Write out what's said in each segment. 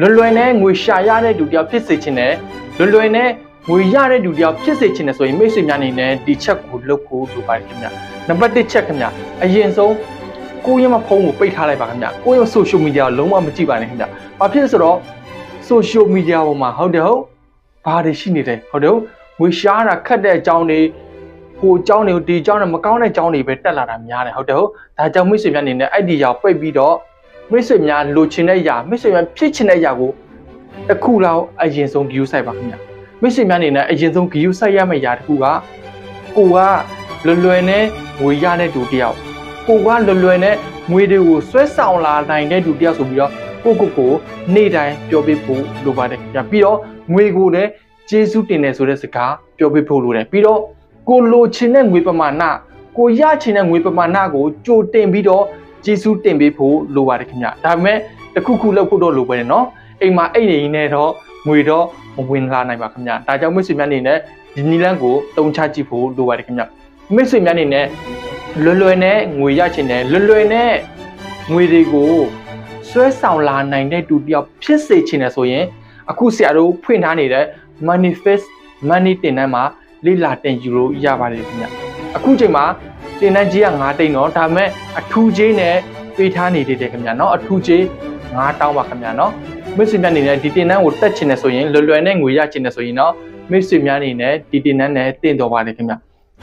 လွယ်နဲ့ငွေရှာရတဲ့လူတယောက်ဖြစ်စေချင်တယ်လွယ်နဲ့ငွေရတဲ့လူတယောက်ဖြစ်စေချင်တယ်ဆိုရင်မိတ်ဆွေများအနေနဲ့ဒီချက်ကိုလုပ်ဖို့လိုပါတယ်ခင်ဗျနံပါတ်1ချက်ခင်ဗျအရင်ဆုံးကိုယ့်ရဲ့ဖုန်းကိုပိတ်ထားလိုက်ပါခင်ဗျကိုယ့်ရဲ့ social media ကိုလုံးဝမကြည့်ပါနဲ့ခင်ဗျဘာဖြစ်လဲဆိုတော့ social media ပေါ်မှာဟုတ်တယ်ဟုတ်ဘာတွေရှိနေတယ်ဟုတ်တယ်ငွေရှားတာခတ်တဲ့အကြောင်းတွေဟိုအကြောင်းတွေဒီအကြောင်းတွေမကောင်းတဲ့အကြောင်းတွေပဲတက်လာတာများတယ်ဟုတ်တယ်ဟုတ်ဒါကြောင့်မိတ်ဆွေများအနေနဲ့အဲ့ဒီရောက်ပိတ်ပြီးတော့မိတ်ဆွေများလိုချင်တဲ့အရာမိတ်ဆွေများဖြစ်ချင်တဲ့အရာကိုတစ်ခုလောက်အရင်ဆုံး view ဆိုင်ပါခင်ဗျမိတ်ဆွေများအနေနဲ့အရင်ဆုံး view ဆိုင်ရမယ့်အရာတစ်ခုကကိုကလွယ်နဲ့ငွေရတဲ့သူတယောက်ကိုကလွယ်နဲ့ငွေတွေကိုဆွဲဆောင်လာနိုင်တဲ့သူတယောက်ဆိုပြီးတော့ကိုနေ့တိုင်းပြောပြဖို့လိုပါတယ်ခင်ဗျပြီးတော့ငွေကိုလည်းကျေးဇူးတင်တယ်ဆိုတဲ့စကားပြောပြဖို့လိုတယ်ပြီးတော့ကိုလိုချင်တဲ့ငွေပမာဏကိုရချင်တဲ့ငွေပမာဏကိုကြိုတင်ပြီးတော့ကျေးဇူးတင်ပေးဖို့လိုပါတယ်ခင်ဗျဒါပေမဲ့တစ်ခုခုလောက်ဖို့တော့လိုပဲနော်အိမ်မှာအိတ်နေနေတော့ငွေတော့မဝင်လာနိုင်ပါခင်ဗျဒါကြောင့်မိတ်ဆွေများအနေနဲ့ဒီနည်းလမ်းကိုတုံးချကြည့်ဖို့လိုပါတယ်ခင်ဗျမိတ်ဆွေများအနေနဲ့လွယ်နဲ့ငွေရချင်တယ်လွယ်နဲ့ငွေတွေကိုဆွဲဆောင်လာနိုင်တဲ့သူတယောက်ဖြစ်စေချင်တယ်ဆိုရင်အခုဆရာတို့ဖွင့်ထားနေတဲ့ manifest money တင်တန်းမှာလေ့လာတင်ယူလို့ရပါတယ်ခင်ဗျအခုချိန်မှာတင်တန်းကြီးက9တိန်းတော့ဒါပေမဲ့အထူးကြီးနဲ့ပေးထားနေတယ်ခင်ဗျเนาะအထူးကြီး9တောင်းပါခင်ဗျเนาะမိတ်ဆွေများအနေနဲ့ဒီတင်တန်းကိုတက်ချင်တယ်ဆိုရင်လွယ်နဲ့ငွေရချင်တယ်ဆိုရင်เนาะမိတ်ဆွေများအနေနဲ့ဒီတင်တန်းနဲ့တင်တော်ပါတယ်ခင်ဗျ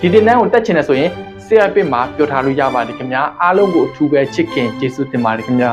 ဒီတင်တန်းကိုတက်ချင်တယ်ဆိုရင်ဆရာပြစ်မှာပြောထားလို့ရပါတယ်ခင်ဗျအားလုံးကိုအထူးပဲချစ်ခင်ကျေးဇူးတင်ပါတယ်ခင်ဗျ